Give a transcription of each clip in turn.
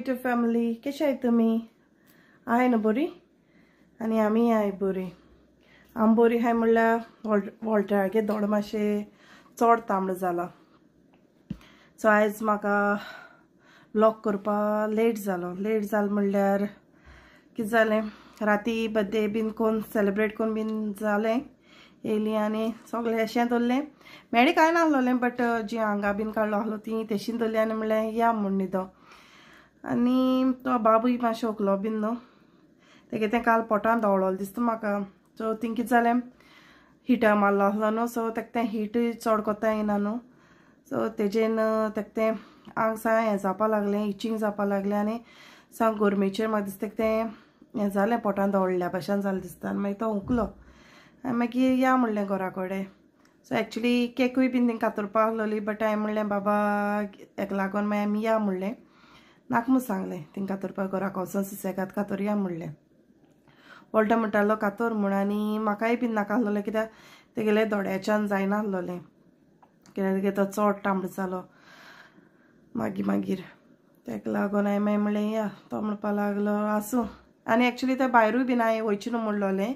YouTube family कशे आहात तुम्ही? आहे ना बरी आणि आम्ही आहे बरी. आम बरी आहे म्हणल्यार वॉल्टरागे दोड मातशे चड तांबड जाला. सो आयज म्हाका ब्लॉग करपा लेट जालो म्हणल्यार कितें जालें राती बर्थडे बीन कोण सेलिब्रेट कोन बीन जालें येयली आनी सगळें अशें दवरलें. मेळ्ळें कांय नासलोलें बट जी हांगा बीन काडलो आसलो ती तेशीन दवरली आनी म्हणलें या म्हूण न्हिदो. आनी तो बाबूय मातशें ओंकलो बीन न्हू तेगे तें काल पोटान दवळलो दिसता म्हाका. सो थिंग कितें जालें हिटर मारलो आसलो न्हू सो तेका तें हीट चड कोता येना न्हू. सो तेजेन तेका तें आंग सा हें जावपा लागलें इचींग जावपा लागलें आनी सामक गरमेचेर म्हाका दिसता तें हें जालें पोटान दवळ्ळ्या भशेन जालें दिसता. आनी मागीर तो ओंकलो आनी मागीर या म्हणलें घरा कडेन. सो एक्चुली केकूय बीन थिंग कातरपा आसलोली बट हांवें म्हणलें बाबा हेका लागोन मागीर आमी या म्हणलें नाका म्हूण सांगलें थिंग कातरपा घराक वचोन सुसेगाद कातरया म्हणलें. वॉल्टर म्हणटालो कातर म्हूण आनी म्हाकाय बीन नाका आसलोलें कित्याक तेगेलें दोड्याच्यान जायना आसलोलें कित्याक तेगे तो चड तांबडो जालो मागीर तेका लागोन हांवें मागीर म्हणलें या. तो म्हणपा लागलो आसूं आनी एक्चुली ते भायरूय बीन हांवें वयचें न्हू म्हणलोलें.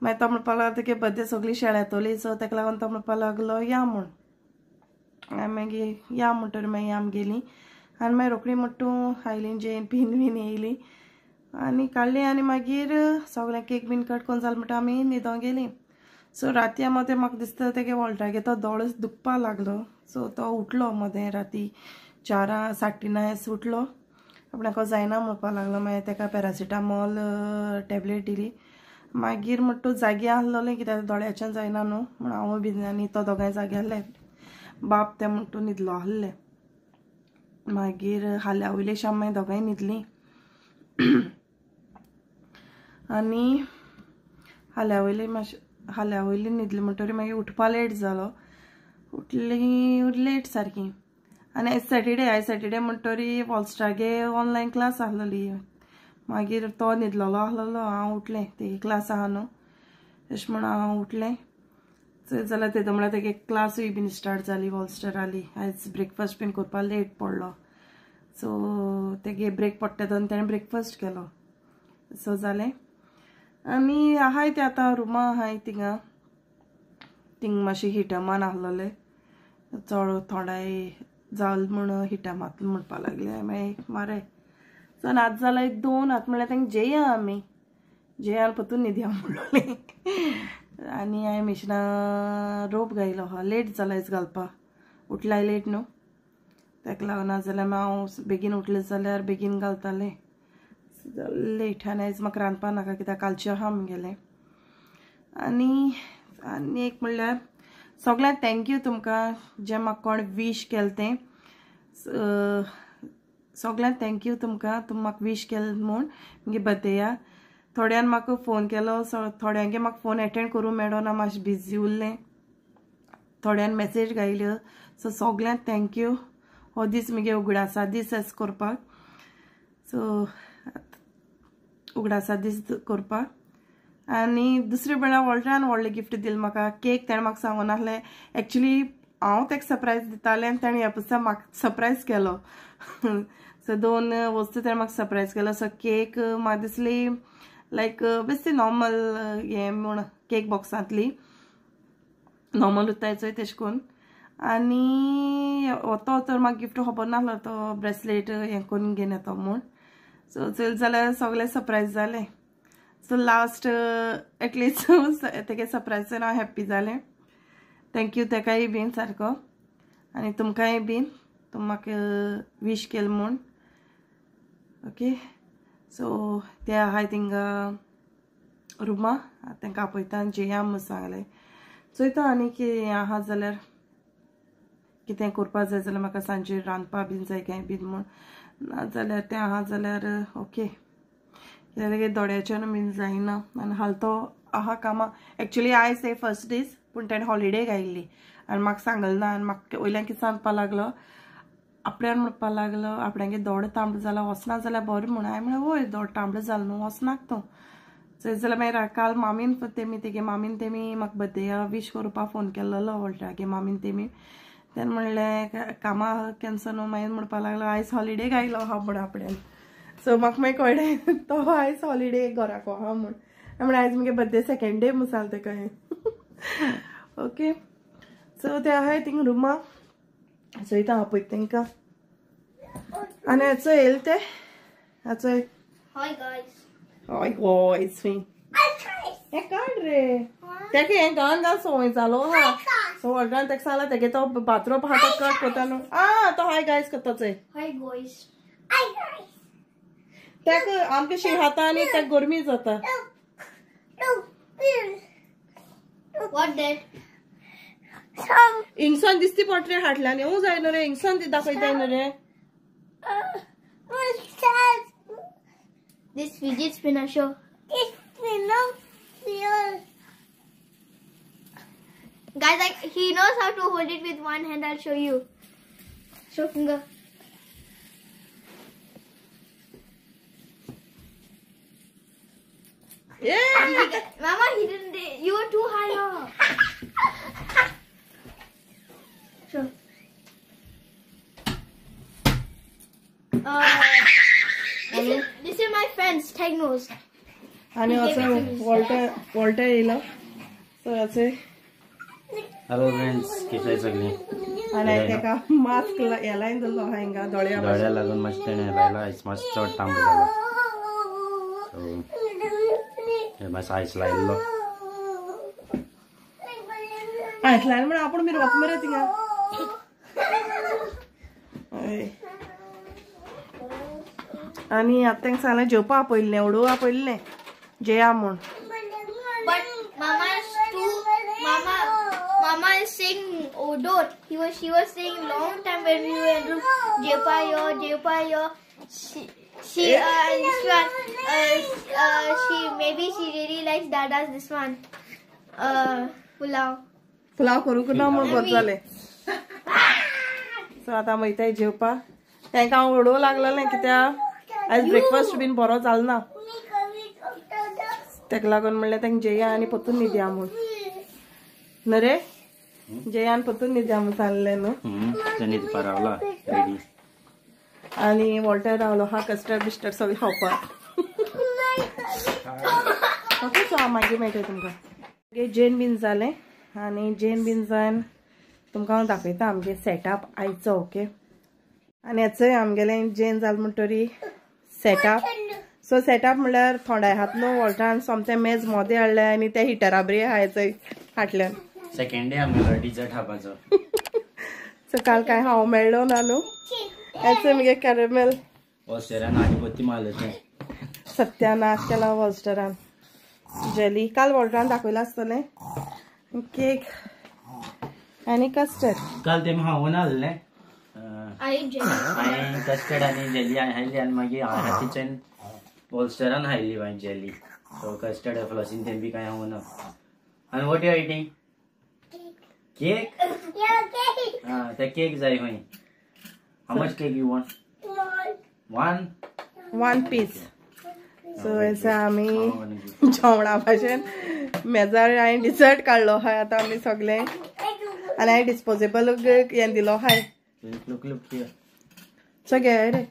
मागीर तो म्हणपा लागलो तेगे बर्थडे सगळीं शेळेतोली सो तेका लागोन तो म्हणपा लागलो या म्हूण. हांवें मागीर या म्हणटरी मागीर आमी गेलीं आनी मागीर रोखडी म्हणटू आयलीन जेन बीन येयली आनी काडली आनी मागीर सगळें केक बीन कट कोन्न जालें म्हणटा आमी न्हिदो गेलीं. सो राती मोदें म्हाका दिसता तेगे वॉल्टरागे तो दोळो दुखपा लागलो. सो तो उठलो मोदें राती 4:39 उठलो आपणाको जायना म्हणपा लागलो. मागीर तेका पॅरासिटामॉल टॅबलेट दिली. मागीर म्हणटू जागी आसलोलें कित्याक दोळ्याच्यान जायना न्हू म्हूण हांव बीन आनी तो दोगांय जागे आसले. बाप तें म्हणटू न्हिदलो आसलें. मागीर हाल्या वयले शाम मागीर दोगांय न्हिदलीं आनी हाल्या वयली न्हिदली म्हणटरी मागीर उठपा लेट जालो. उठलीं लेट सारकी आनी आयज सॅटर्डे म्हणटरी वॉल्स्टागे ऑनलायन क्लास आसलोली. मागीर तो न्हिदलोलो आसलोलो हांव उठलें तेगे क्लास आहा न्हू अशें म्हूण हांव उठलें. जाल्यार तेदो म्हळ्यार तेगे क्लासूय बीन स्टार्ट जाली वॉल्स्टर जाली. आयज ब्रेकफास्ट बीन करपा लेट पडलो सो तेगे ब्रेक पडटा तेदोन तेणें ब्रेकफास्ट केलो. सो जालें आनी आहाय तें आतां रुमा आहाय थिंग मातशें हिटमान आसलोलें चड थोडाय जाल म्हूण हिटमांतलो म्हणपा लागलें. मागीर मारे सो आतां जाल्यार 2 आतां म्हणल्यार तेंका जेया आमी जेयान परतून न्हिदया म्हणलोलें. आनी हांवें मिशिना रोप घायलो आहा लेट जाला आयज घालपाक उठल्यार लेट न्हू तेका लागून नाजाल्यार हांव बेगीन उठलें जाल्यार बेगीन घालतालें लेट. आनी आयज म्हाका रांदपा नाका कित्याक कालचें आहा म्हगेलें. आनी एक म्हणल्यार सगळ्यांक थँक्यू तुमकां जें म्हाका कोण वीश केलें तें सगळ्यांक थँक्यू तुमकां तुमी म्हाका वीश केलें म्हूण म्हगे बर्थडेया. थोड्यान म्हाका फोन केलो थोड्यांगे म्हाका फोन एटेंड करूं मेळ्ळो ना मातशें बिजी उरलें. थोड्यान मेसेज घायल्यो सो सगळ्यांक थँक्यू हो दीस म्हगे उगडासा दीस एस करपाक. सो उगडासा दीस करपाक आनी दुसरे म्हणल्यार वॉल्टरान व्हडलें गिफ्ट दिलें म्हाका केक. तेणें म्हाका सांगून आसलें एक्चुली हांव तेका सरप्रायज दितालें आनी तेणें ह्या म्हाका सरप्रायज केलो. सो 2 वस्तू तेणें म्हाका सरप्रायज केलो. सो केक म्हाका दिसली लायक बेश्टी नॉर्मल हें म्हूण केक बॉक्सांतली नॉर्मल उरताय चोय तेशें कोन्न. आनी तो तर म्हाका गिफ्ट खबर नासलो तो ब्रेसलेट हें करून घेवन येतो म्हूण. सो चल जाल्यार सगळें सरप्रायज जालें. सो लास्ट एटलिस्ट तेगे सरप्रायजान हांव हॅप्पी जालें. थँक्यू तेकाय बीन सारको आनी तुमकांय बीन तुमी म्हाका वीश केलें म्हूण. ओके सो ते आहाय थिंगा रुमा तांकां आपयता आनी जेया म्हूण सांगलें. चोयता आनी कितें आहा जाल्यार कितें करपा जाय जाल्यार म्हाका सांजे रांदपा बीन जाय काय बीन म्हूण नाजाल्यार तें आहा जाल्यार ओके कित्याक दोड्याच्यान बीन जायना आनी हालतो आहा कामां. एक्चुली आयज ते फर्स्ट दीस पूण तेणें हॉलिडे घायल्ली आनी म्हाका सांगलें ना आनी म्हाका वयल्यान कितें सांगपा लागलो आपल्यान म्हणपा लागलो आपणागे दोडो तांबडो जाला वचना जाल्यार बरें म्हूण. हांवें म्हणलें वय दोडो तांबडो जालो न्हू वचनाक तूं. चोय जाल्यार मागीर काल मामीन तेमी तेगे मामीन तेमी म्हाका बर्थडेया वीश करपा फोन केल्लो वॉल्टरागे मामीन तेमी तेन्ना म्हणलें कामा कॅन्सल न्हू मागीर म्हणपा लागलो आयज हॉलिडे गायलो हा म्हण आपणें सो म्हाका मागीर कळ्ळें तो आयज हॉलिडे घराको हा म्हण म्हणून आयज मुगे बर्थडे सेकंड डे मुसाल तेका ओके सो ते आहाय थिंग रुमा चोयता आपयत तेंकां आनी हाचो येयले ते हाचो Hi guys. हय हय स्वी हें काड रे तेका हें घालन घाल संवय जालो हा सो वॉल्टान तेका सांगला तेगे तो बाथरूम आहा तो कट कोता न्हू तो हाय गायज करता चोय Hi guys. Hi guys. तेका आमकां शी खाता आनी तेका गरमी जाता What that? इंगसान दिसती पडटा रे हाटल्यान येवूं जाय न्हू रे इंगसान दाखयताय न्हू रे This fidget spinner show. This spinner. Guys, like he knows how to hold it with one hand. I'll show you. Show finger. Yeah. Mama, he didn't. You were too high up. Show. This is my friends, Technos. आणि असं Walter येयलो सो असे hello friends कशे आहात सगळी आणि तेका mask येलायन दिलो हा हिंगा दोळ्या लागून मातशें तेणें लायला आयज मातसो चड तांबो जालो सो मातसो आयस लायल्लो आयसल्यान म्हण आपूण बी वच मरे थिंगा आणि आतां तांकां सांगलें जेवपा आपयल्लें उडोव आपयल्लें जेया म्हूण But Mama is saying Odot. She was saying long time when we were in room. Jepayo. She maybe she really likes Dada's this one. Pulao करूंक ना म्हूण बरें जालें सो आतां वयताय जेवपा तांकां हांव उडोवं लागलेलें कित्याक आयज ब्रेकफास्ट बीन बरो जालो ना तेका लागून म्हणलें तांकां जेया आनी पोत्तून न्हिदया म्हूण न्हू रे जेया आनी पोत्तून न्हिदया म्हूण सांगलें न्हू न्हिदपा रावला रेडी आनी वॉल्टर रावलो हा कस्टर्ड बिस्टर्ड सगळें खावपाक ओके सो हांव मागीर मेळटलें तुमकां जेन बीन जालें आनी जेन बीन जावन तुमकां हांव दाखयता आमगे सेटअप आयचो ओके आनी हेचोय आमगेलें जेन जालें म्हणटरी सेटअप सो सेटअप म्हणल्यार थोड्या हातलो वॉल्टान सोमतें मेज मोदें हाडलें आनी ते हिटरा बरी आहाय चोय फाटल्यान सेकंड डे आमगेलो डिजर्ट खावपाचो सो काल कांय हांव मेळ्ळो ना न्हू हेचो मगे कॅरेमेल वॉस्टरान आनी पत्ती मारलें तें सत्यानाश केला वॉल्स्टरान जेली काल वॉल्टरान दाखयलां आसतलें केक आनी कस्टर्ड काल तें हांवून हाडलें I कस्टर्ड आनी जेली हाडली आनी मागीर हातीच्यान वॉल्स्टरान हाडली हांवें जेली सो कस्टर्ड फ्लॉसीन तें बी कांय हांवून ना आनी वॉट यू इटींग केक ते केक जाय खंय how much cake you want one piece so हेचो आमी जेवणा भाशेन मेजार हांवें डिजर्ट काडलो आहाय आतां आमी सगळें आनी हांवें डिस्पोजेबल हें दिलो आहाय look here सो घे रे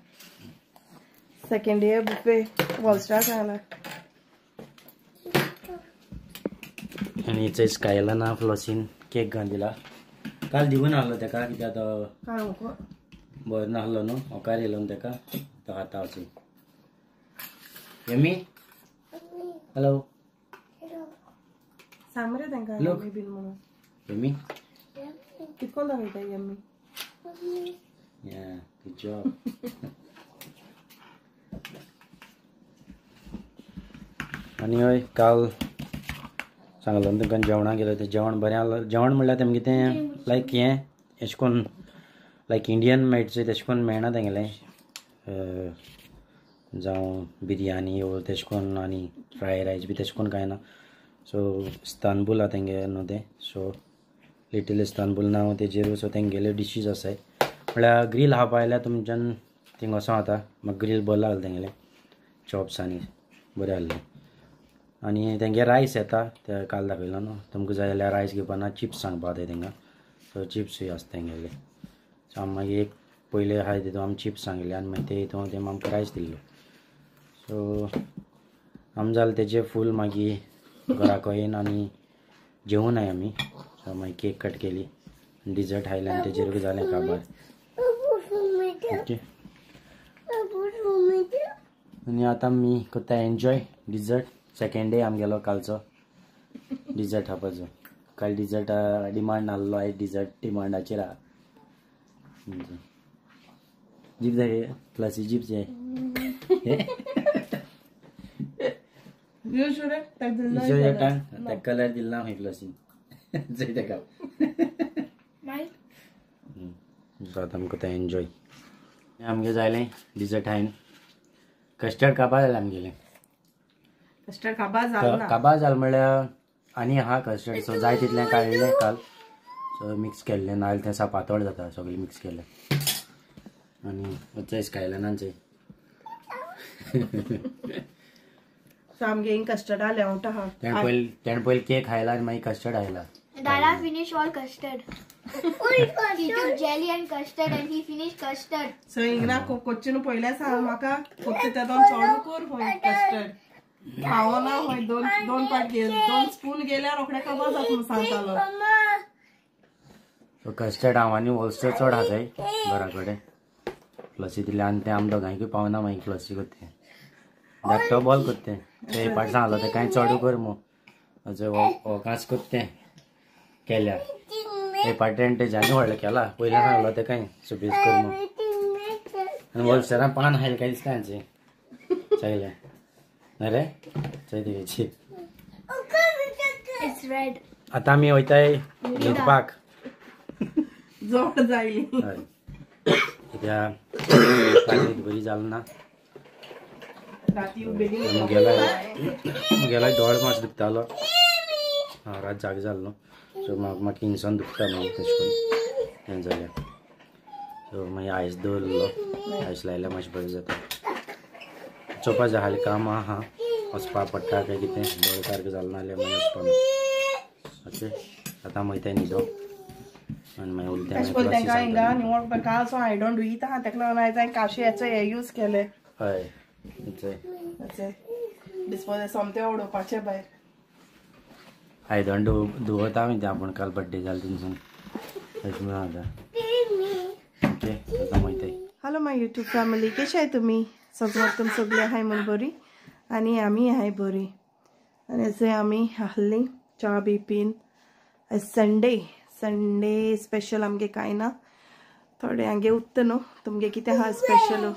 सेकंड डे बुफे वॉल्स्टार सांगला आनी थंय स्कायलाना फ्लॉसीन केक घालून दिला काल दिवून हाडलो तेका कित्याक तो बरो नासलो न्हू होकार येयलो न्हू तेका तो खाता वचून यम्मी हॅलो सांग मरे तांकां Look. यम्मी बीन म्हणून यम्मी कितकोन दाखयता यम्मी Yeah, good job. आनी हय काल सांगलो तुमकां जेवणाक गेलो तें जेवण बरें आसलें जेवण म्हणल्यार तेमगे तें लायक हें अशें करून लायक इंडियन मेळटा तशें करून मेळना तेंगेलें जावं बिरयानी वो तशें करून आनी फ्राय रायस बी तशें करून कांय ना सो इस्तानबूल आहा तेंगे न्हू तें सो लिटल इस्तानबूल नांव तेजेर सो तेंगेल्यो डिशीज आसाय म्हळ्यार ग्रील खावपा आयल्यार तुमच्यान थिंग वचों जाता म्हाका ग्रील बरो लागलो तेंगेलें चॉप्स आनी बरें आहलें आनी तेंगे रायस येता ते काल दाखयलो न्हू तुमकां जाय जाल्यार रायस घेवपा ना चिप्स सांगपा जाय तेंकां सो चिप्सूय आसता तेंगेले. सो आमी मागीर एक पयले आहाय तितून आमी चिप्स सांगले आनी मागीर ते हितून तेम आमकां रायस दिल्लो. सो आमी जालें तेजे फूल मागीर घराको येवन आनी जेवूनाय आमी. सो मागीर केक कट केली, डिजर्ट हायले आनी तेजेरूय जालें काबार. ओके आनी आतां आमी कोत्ता एन्जॉय डिजर्ट. सेकेंड डे आमगेलो कालचो डिजर्ट खावपाचो. काल डिजर्ट डिमांड नासलो, आयज डिजर्ट डिमांडाचेर आहा. जीप जाय क्लासी जीप जाय. कलर दिला ना क्लासी जाय तेका. सो आतां आमकां कोत्ता एन्जॉय. आमगे जालें डिजर्ट हायन कस्टर्ड काबार जालें आमगेलें. कस्टर्ड काबार जालें काबार जालें म्हणल्यार आनी आहा कस्टर्ड. सो जाय तितलें काडलें काल. सो मिक्स केल्लें नाजाल्यार तें सा पातळ जाता. सगळें मिक्स केलें आनी वचयस कायलानाचें. सो आमगे हिंग कस्टर्ड आलें आवट आहा. तेणें पयलीं केक खायला आनी मागीर कस्टर्ड खायला. Dada finished all custard. He took jelly and custard and he finished custard. सो हिंगना कोच्चीन पयलें सांग म्हाका फक्त तेदोन चोड कर होय कस्टर्ड खावना होय. दोन पाट घे, 2 स्पून गेल्यार रोखडे काबार जाता म्हूण सांगतालो. सो कस्टर्ड हांव आनी होलस्टर चड खाताय घरा कडेन. फ्लसी दिलें आनी तें आमी दोगांयकूय पावना. मागीर फ्लसी कोत्तें धाकटो बॉल कोत्तें ते पाट सांगलो तें कांय चड कर मू हो कांच कोत्तें केल्या हे पाटेन तेज्यानी व्हडलें केला. पयलें सांगलो तें कांय सुबेज कर मू आनी होलस्टरान पान हायलें काय दिसता हांचें चायलें ना रे चाय तेगेची. It's red. आतां आमी वयताय न्हिदपाक. जोड जायली हय कित्याक न्हीद बरी जाली ना. राती बेगीन मुगेलो दोळ मातसो दुखतालो. रात जाग जाल्लो. सो म्हाका हिंगसोन दुखता मागीर तशें करून हें जाल्यार. सो मागीर आयस दवरलो. आयस लायल्यार मातशें बरें जाता. चोवपा जाय हालीं काम आहा. वचपा पडटा काय कितें दोळ सारकें जालें नाल्यार मागीर वचपा ना. ओके आतां आमी वयताय न्हिदो आनी मागीर उलतें तेंकां हिंगा निवळ काल सो आय डोंट डू इट आहा. तेका लागून आयज हांवें काशेयाचो हे यूज केले. हय डिस्पोजल सोमतें उडोवपाचें भायर. आयदन धुवता आमी तें आपूण काल बड्डे जालें थिंगसून तशें म्हणून आतां. ओके आतां वयताय. हॅलो माय यूट्यूब फॅमिली, कशें आहाय तुमी? सगळें सगळीं आहाय म्हूण बरी आनी आमी आहाय बरी. आनी अशें आमी आहली च्या बी पीन. संडे स्पेशल आमगे कांय ना. थोडे हांगे उत्त न्हू. तुमगे कितें आहा स्पेशल?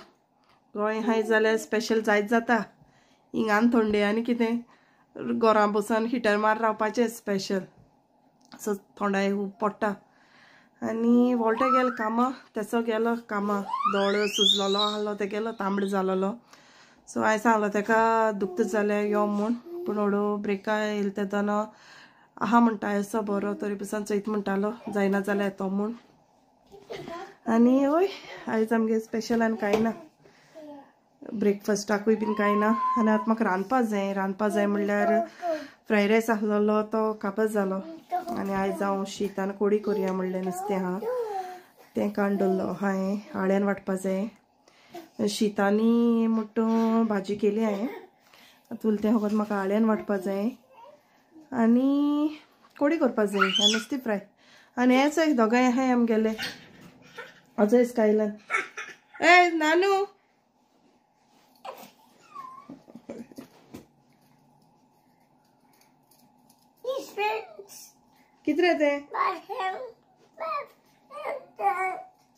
गोंय हाय जाल्यार स्पेशल जायत जाता. हिंगान थंडे आनी कितें घरा बसून हिटर मार रावपाचें स्पेशल. सो थोडाय पडटा. आनी वॉल्टर गेलो कामा. तेचो गेलो कामा. दोळ सुजलोलो आहलो ते गेलो तांबडो जालोलो. सो हांवें सांगलो तेका दुखता जाल्यार यो म्हूण. पूण हळू ब्रेका येयले तेदोन आहा म्हणटा असो बरो तरी पसून चयत म्हणटालो जायना जाल्यार येतो म्हूण. आनी हय आयज आमगे स्पेशल आनी कांय ना. ब्रेकफास्टाकूय बीन कांय ना. आनी आतां म्हाका रांदपा जाय म्हणल्यार फ्रायड रायस आहलोलो तो काबार जालो. आनी आयज हांव शीत आनी कोडी करया म्हणलें. नुस्तें आहा तें काडून दवरलो हांवें. आळ्यान वांटपा जाय. शीतांनी मुट्टू भाजी केली हांवें. आतां उरलें फकत म्हाका आळ्यान वांटपा जाय आनी कोडी करपा जाय आनी नुस्तें फ्राय. आनी हेंच दोगांय आहाय आमगेले. अजय स्कायलन ए नानू कितरे ते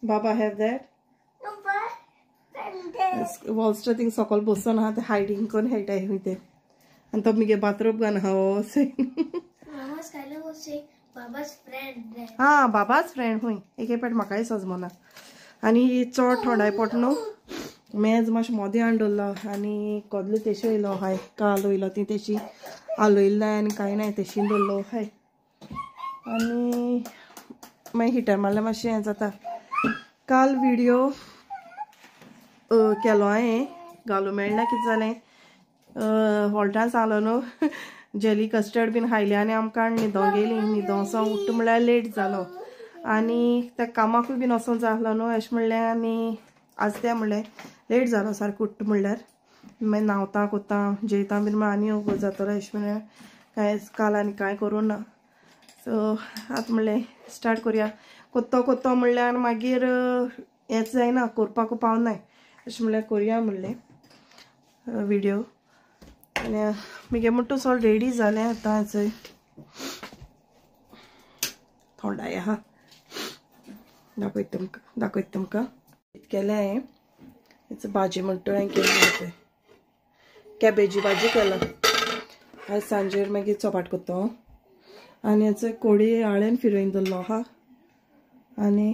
बाबा हॅव दॅट वॉल्स्टर थिंग सकल बसून आहा ते हायडींग करून खेळटाय खंय ते. आनी तो मगे बाथरूम घान आहा हा बाबाच फ्रेंड हूंय. एके पाट म्हाकाय सजमना. आनी चड थोडाय पट न्हू. मेज मातशें मोदें हाडून दवरलो. आनी कोदले तेशी वयलो हाय. काल वयलो ती तेशी आलोयली नाय आनी कांय नाय तेशीन दवरलो हाय. आनी मागीर हिटर मारल्यार मातशें हें जाता. काल विडियो केलो हांवें घालूं मेळना. कितें जालें हॉल्टान सांगलो न्हू जेली कस्टर्ड बीन खायलें आनी आमकां न्हिदोंक गेलीं. न्हिदोंसो उठ्ठ म्हळ्यार लेट जालो. आनी त्या कामाकूय बीन वचोंक जाय आसलो न्हू अशें म्हणलें आनी आज तें म्हणलें लेट जालो सारको उठ्ठ म्हणल्यार मागीर न्हांवता कोत्ता जेयता बीन म्हण आनी वगो जातलो अशें म्हणलें कांय काल आनी कांय करूं ना सो आतां म्हणलें स्टार्ट करुया कोत्तो म्हणल्यार मागीर हेंच जायना करपाकू पावनाय अशें म्हणल्यार करुया म्हणलें व्हिडिओ आनी म्हगे म्हणटा सगळें रेडी जालें आतां चोय थोडाय आहा दाखयता तुमकां केलें हांवें हेच भाजी म्हणटा हांवें केली पळय कॅबेजी भाजी केला आज सांजेर मागीर चपाट कोत्तो आनी हेचो कोडी आळ्यान फिरयन दवरलो आहा आनी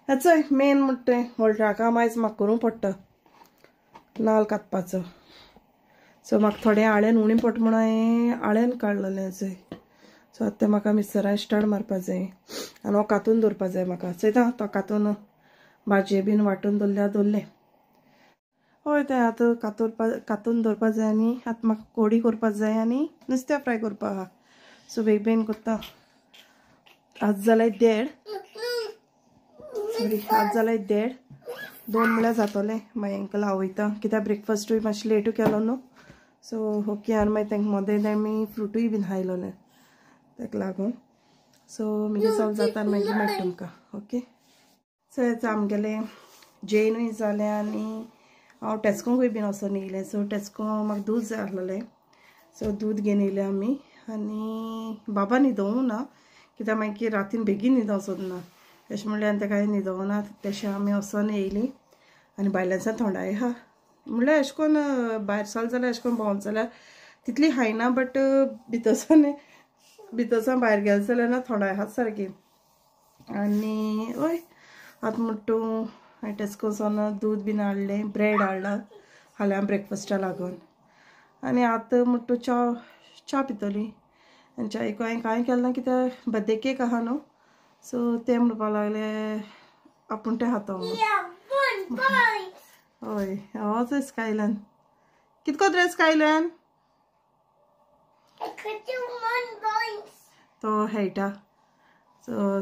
हेचोय मेन म्हणटा व्हॉल्ट्राका आयज म्हाका करूंक पडटा नाल्ल कातपाचो सो म्हाका थोडें आळ्यान उणी पडटा म्हणून हांवें आळ्यान काडलेलें हेचोय सो आतां तें म्हाका मिक्सरान स्टार्ट मारपा जाय आनी हो कातून दवरपा जाय म्हाका चयता तो कातून भाजये बीन वांटून दवरलें हय तें आतां कातून दवरपा जाय आनी आतां म्हाका कोडी करपा जाय आनी नुस्तें फ्राय करपा आहा सो बेगीन कोत्ता आज जाल्यार 1:30 2 म्हळ्यार जातोलें मागीर हांकां लावयता कित्याक ब्रेकफास्टूय मातशें लेटू केलो न्हू सो ओके आनी मागीर तांकां मोदें आमी फ्रुटूय बीन हायलोलें ताका लागून सो मागीर सगळें जाता आनी मागीर मेळटा तुमकां ओके सो हेच आमगेलें जेवणूय जालें आनी हांव टेस्कोंकूय बीन वचोन येयलें सो टेस्को म्हाका दूद जाय आसलेलें सो दूद घेवन येयलें आमी आनी बाबा न्हिदोवंक ना कित्याक मागीर रातीन बेगीन न्हिदोंक सोदना अशें म्हणल्यार आनी तेका न्हिदोवंक ना तशें आमी वचोन येयलीं आनी भायल्यानसान थोडाय आहा म्हणल्यार अशें करून भायर सरलें जाल्यार अशें करून भोंवता जाल्यार तितली खायना बट भितरसान भायर गेलें जाल्यार ना थोडाय आहा सारकी आनी हय आतां म्हणटा हांवें टेस्कोसान दूद बीन हाडलें ब्रेड हाडला फाल्यां ब्रेकफास्टा लागून आनी आतां म्हणटा च्या पितली आनी च्यायेक हांवें कांय केलें ना कित्याक बर्थडे केक आहा न्हू सो तें म्हणपा लागलें आपूण तें खाता हय होच स्कायलान कितको ड्रेस स्कायलान तो हेयटा सो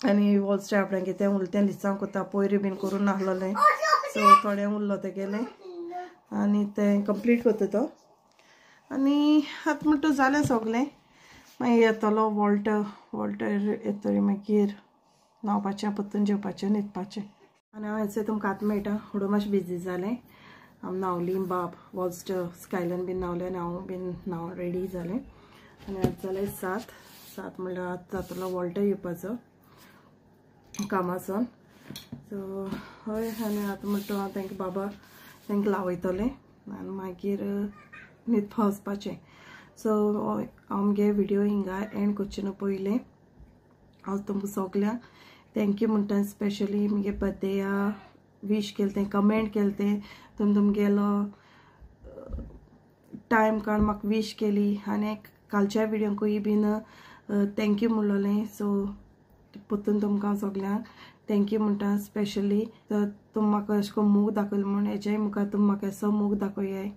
आनी वॉल्स्टर आपणाक तें उरलें तें लिसांव कोत्ता पयरी बीन करून नाहलोलें सो थोडें उरलो तें गेलें आनी तें कंप्लीट कोत्ता तो आनी आतां म्हणटा जालें सगलें मागीर येतलो वॉल्टर येतरी मागीर न्हांवपाचें परतून जेवपाचें न्हिदपाचें आनी हांव हेचें तुमकां आतां मेळटा हुडो मातशें बिजी जालें हांव न्हांवलीं बाब वॉल्स्टर स्कायलान बीन न्हांवलें आनी हांव बीन न्हांव रेडी जालें आनी आतां जालें 7 म्हणल्यार आतां जातलो वॉल्टर येवपाचो कामासून सो हय आनी आतां म्हणटा हांव तांकां बाबा तांकां लावयतलें आनी मागीर न्हिदपा वचपाचें सो हांव मगे व्हिडिओ हिंगा एंड करचें पयलें हांव तुमकां सगल्यांक थँक्यू म्हणटा स्पेशली मगे बर्थडेया विश केलें तें कमेंट केलें तें तुमगेलो टायम काड म्हाका विश केली आनी कालच्या व्हिडिओकूय बीन थँक्यू म्हणलोलें सो परतून तुमकां सगल्यांक थँक्यू म्हणटा स्पेशली तर तुमी म्हाका अशें करून मोग दाखयलो म्हण हेज्याय मुखार तुमी म्हाका असो मोग दाखोयाय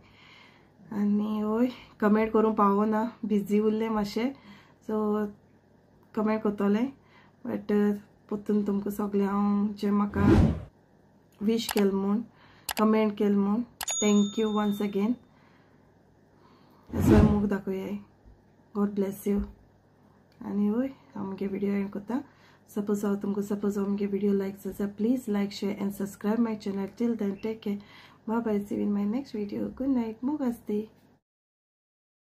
आनी हय कमेंट करूंक पावना बिजी उरलें मातशें सो कमेंट करतलें बट परतून तुमकां सगळें हांव जें म्हाका विश केलें म्हूण कमेंट केलें म्हूण थँक्यू वन्स अगेन असो मोग दाखोयाय गॉड ब्लेस यू आनी हय हांव मगे व्हिडिओ एंड करता सपोज हांव मगे व्हिडिओ लायक जाता please like share and subscribe my channel till then take care bye bye see you in my next video good night मोग आसती.